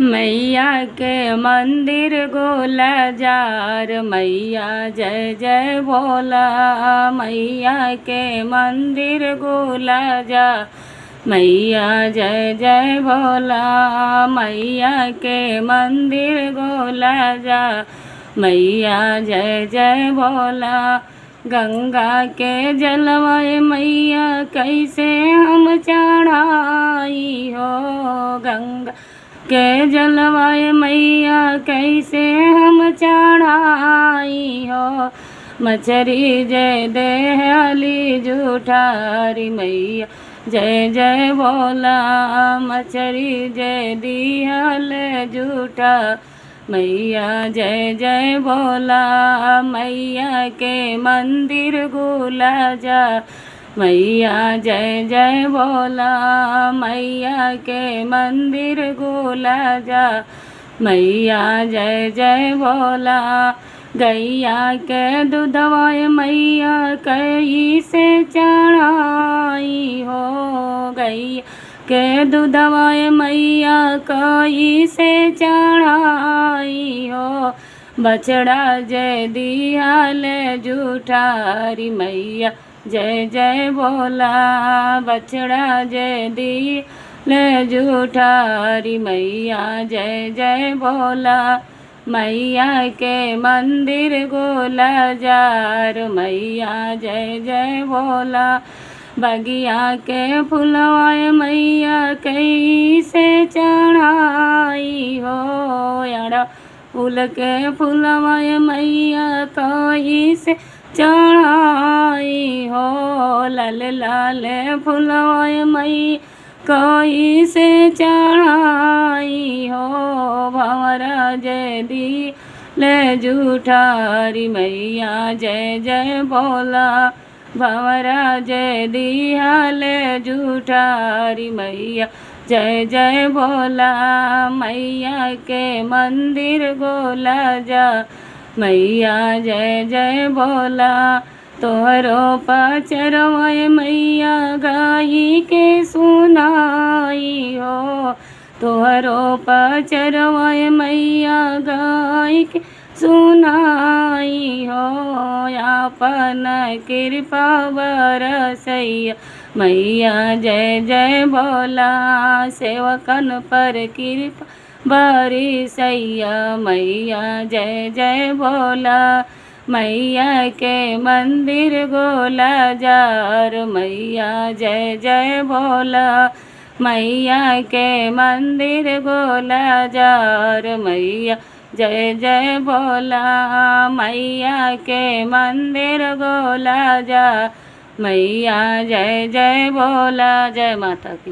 मैया के मंदिर गोला जार, मैया जय जय भोला। मैया के मंदिर गोला जा, मैया जय जय भोला। मैया के मंदिर गोला जा, मैया जय जय भोला। गंगा के जलवा मैया कैसे हम चढ़ाई हो, गंगा के जलवा मैया कैसे हम चढ़ाई हो। मछरी जय देहली जूठारी, मैया जय जय भोला। मछरी जय दिहल जूठा, मैया जय जय भोला। मैया के मंदिर गोला जा, मैया जय जय भोला। मैया के मंदिर गोला जा, मैया जय जय भोला। गैया के दूधवा मैया कैसे चढ़ाई हो, गैया के दूधवा मैया कैसे चढ़ाई हो। बछड़ा जय दियाल जूठारी, मैया जय जय भोला। बछड़ा जय दियाल जूठारी, मैया जय जय भोला। मैया के मंदिर गोला जार, मैया जय जय भोला। बगिया के फुलवा मैया कैसे चढ़ाई हो, यारा फूल के फुलवा मैया कैसे चढ़ाई हो। लाल लाल फुलवा मैया कैसे चढ़ाई हो। भंवरा जय दिल जूठारी, मैया जय जय भोला। भंवरा जय दिहल जूठारी, मैया जय जय भोला। मैया के मंदिर गोला जा, मैया जय जय भोला। तोहरो पचरवा मैया गाई के सुनाई हो, तोहरो पचरवा मैया गाई के सुनाई हो। आपन कृपा बरसैया, मैया जय जय भोला। सेवकन पर कृपा बरसैया, मैया जय जय भोला। मैया के मंदिर गोला जार, मैया जय जय भोला। मैया के मंदिर गोला जार, मैया जय जय भोला। मैया के मंदिर गोला जा, मैया जय जय भोला। जय माता की।